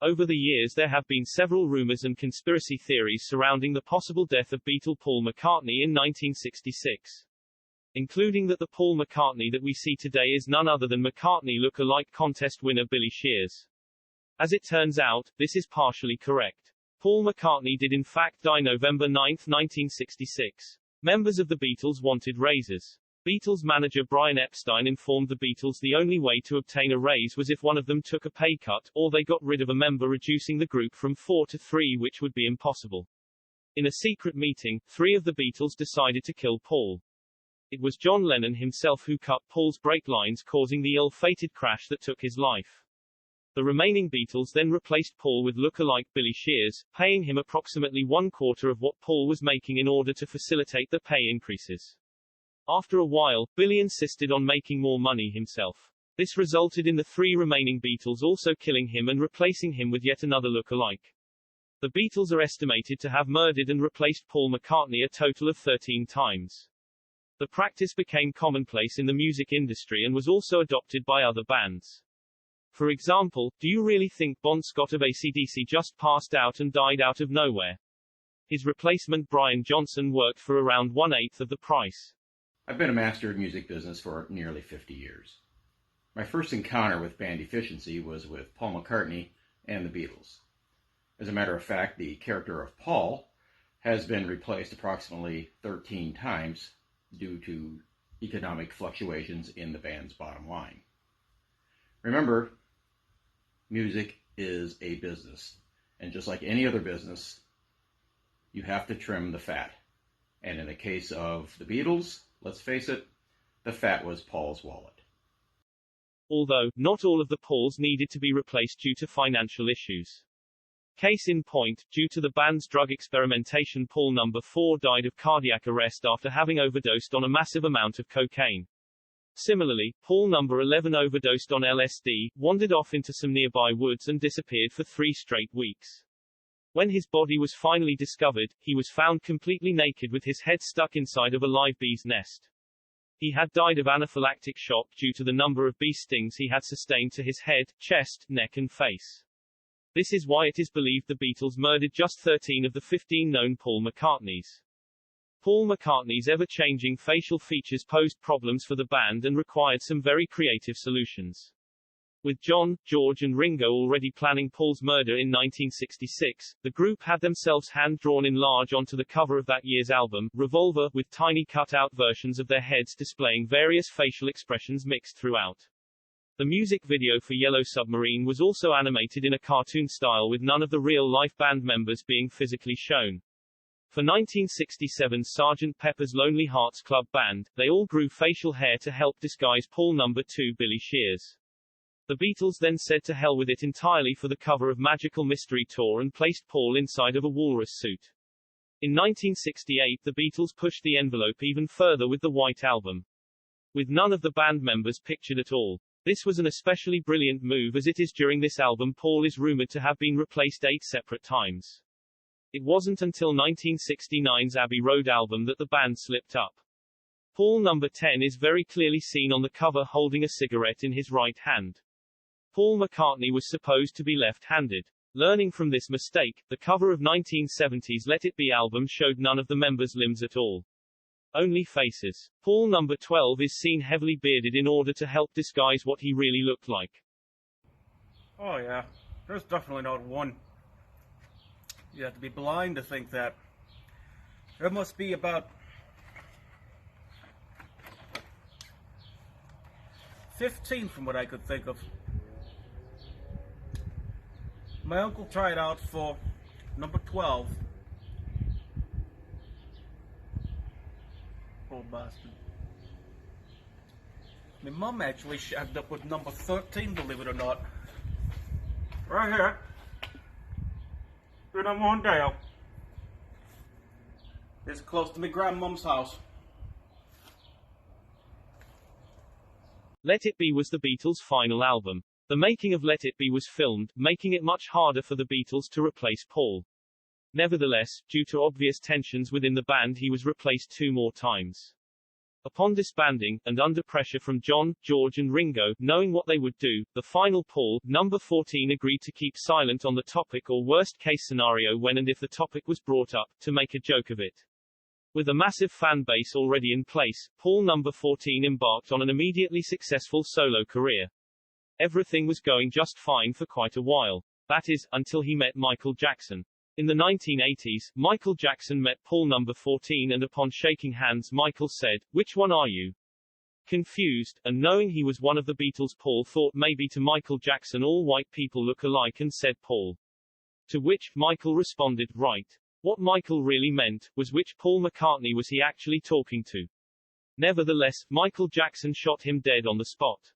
Over the years there have been several rumors and conspiracy theories surrounding the possible death of Beatle Paul McCartney in 1966. Including that the Paul McCartney that we see today is none other than McCartney look-alike contest winner Billy Shears. As it turns out, this is partially correct. Paul McCartney did in fact die November 9, 1966. Members of the Beatles wanted raises. Beatles manager Brian Epstein informed the Beatles the only way to obtain a raise was if one of them took a pay cut, or they got rid of a member, reducing the group from 4 to 3, which would be impossible. In a secret meeting, 3 of the Beatles decided to kill Paul. It was John Lennon himself who cut Paul's brake lines, causing the ill-fated crash that took his life. The remaining Beatles then replaced Paul with look-alike Billy Shears, paying him approximately 1/4 of what Paul was making in order to facilitate the pay increases. After a while, Billy insisted on making more money himself. This resulted in the 3 remaining Beatles also killing him and replacing him with yet another look-alike. The Beatles are estimated to have murdered and replaced Paul McCartney a total of 13 times. The practice became commonplace in the music industry and was also adopted by other bands. For example, do you really think Bon Scott of AC/DC just passed out and died out of nowhere? His replacement Brian Johnson worked for around 1/8 of the price. I've been a master of music business for nearly 50 years. My first encounter with band efficiency was with Paul McCartney and the Beatles. As a matter of fact, the character of Paul has been replaced approximately 13 times due to economic fluctuations in the band's bottom line. Remember, music is a business, and just like any other business, you have to trim the fat. And in the case of the Beatles, let's face it, the fat was Paul's wallet. Although, not all of the Pauls needed to be replaced due to financial issues. Case in point, due to the band's drug experimentation, Paul No. 4 died of cardiac arrest after having overdosed on a massive amount of cocaine. Similarly, Paul No. 11 overdosed on LSD, wandered off into some nearby woods and disappeared for 3 straight weeks. When his body was finally discovered, he was found completely naked with his head stuck inside of a live bee's nest. He had died of anaphylactic shock due to the number of bee stings he had sustained to his head, chest, neck and face. This is why it is believed the Beatles murdered just 13 of the 15 known Paul McCartneys. Paul McCartney's ever-changing facial features posed problems for the band and required some very creative solutions. With John, George and Ringo already planning Paul's murder in 1966, the group had themselves hand-drawn in large onto the cover of that year's album, Revolver, with tiny cut-out versions of their heads displaying various facial expressions mixed throughout. The music video for Yellow Submarine was also animated in a cartoon style with none of the real-life band members being physically shown. For 1967's Sgt. Pepper's Lonely Hearts Club Band, they all grew facial hair to help disguise Paul No. 2 Billy Shears. The Beatles then said to hell with it entirely for the cover of Magical Mystery Tour and placed Paul inside of a walrus suit. In 1968 the Beatles pushed the envelope even further with the White Album. With none of the band members pictured at all. This was an especially brilliant move as it is during this album Paul is rumored to have been replaced 8 separate times. It wasn't until 1969's Abbey Road album that the band slipped up. Paul No. 10 is very clearly seen on the cover holding a cigarette in his right hand. Paul McCartney was supposed to be left-handed. Learning from this mistake, the cover of 1970's Let It Be album showed none of the members' limbs at all. Only faces. Paul No. 12 is seen heavily bearded in order to help disguise what he really looked like. Oh yeah, there's definitely not one. You have to be blind to think that. There must be about 15 from what I could think of. My uncle tried out for number 12. Poor bastard. My mum actually shagged up with number 13, believe it or not. Right here. Been on one day. It's close to my grandmum's house. Let It Be was the Beatles' final album. The making of Let It Be was filmed, making it much harder for the Beatles to replace Paul. Nevertheless, due to obvious tensions within the band he was replaced 2 more times. Upon disbanding, and under pressure from John, George and Ringo, knowing what they would do, the final Paul, number 14 agreed to keep silent on the topic or worst-case scenario when and if the topic was brought up, to make a joke of it. With a massive fan base already in place, Paul number 14 embarked on an immediately successful solo career. Everything was going just fine for quite a while. That is, until he met Michael Jackson. In the 1980s, Michael Jackson met Paul number 14 and upon shaking hands Michael said, "Which one are you?" Confused, and knowing he was one of the Beatles, Paul thought maybe to Michael Jackson all white people look alike and said Paul. To which, Michael responded, "Right." What Michael really meant, was which Paul McCartney was he actually talking to. Nevertheless, Michael Jackson shot him dead on the spot.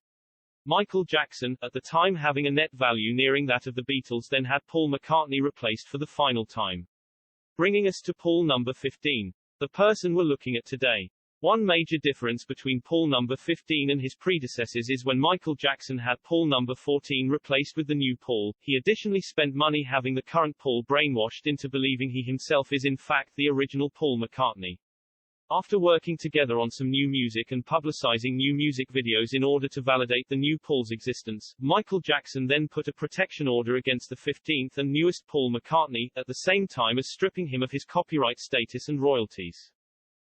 Michael Jackson, at the time having a net value nearing that of the Beatles, then had Paul McCartney replaced for the final time. Bringing us to Paul number 15. The person we're looking at today. One major difference between Paul number 15 and his predecessors is when Michael Jackson had Paul number 14 replaced with the new Paul, he additionally spent money having the current Paul brainwashed into believing he himself is in fact the original Paul McCartney. After working together on some new music and publicizing new music videos in order to validate the new Paul's existence, Michael Jackson then put a protection order against the 15th and newest Paul McCartney, at the same time as stripping him of his copyright status and royalties.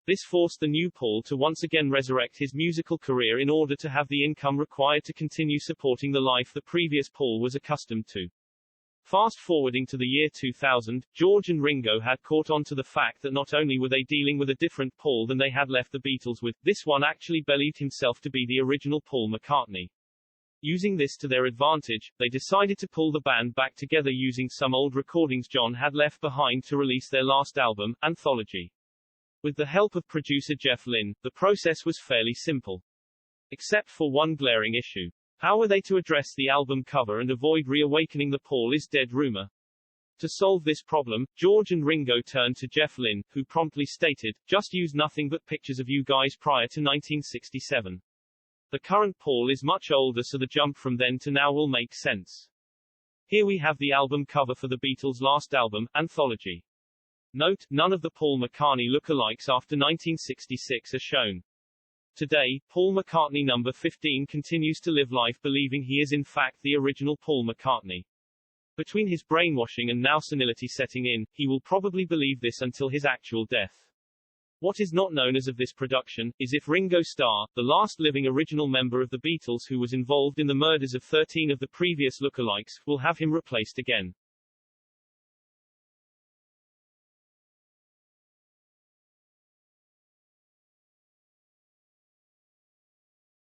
This forced the new Paul to once again resurrect his musical career in order to have the income required to continue supporting the life the previous Paul was accustomed to. Fast forwarding to the year 2000, George and Ringo had caught on to the fact that not only were they dealing with a different Paul than they had left the Beatles with, this one actually believed himself to be the original Paul McCartney. Using this to their advantage, they decided to pull the band back together using some old recordings John had left behind to release their last album, Anthology. With the help of producer Jeff Lynne, the process was fairly simple. Except for one glaring issue. How were they to address the album cover and avoid reawakening the Paul is dead rumor? To solve this problem, George and Ringo turned to Jeff Lynne, who promptly stated, "Just use nothing but pictures of you guys prior to 1967. The current Paul is much older, so the jump from then to now will make sense." Here we have the album cover for the Beatles' last album, Anthology. Note, none of the Paul McCartney lookalikes after 1966 are shown. Today, Paul McCartney number 15 continues to live life believing he is in fact the original Paul McCartney. Between his brainwashing and now senility setting in, he will probably believe this until his actual death. What is not known as of this production, is if Ringo Starr, the last living original member of the Beatles who was involved in the murders of 13 of the previous lookalikes, will have him replaced again.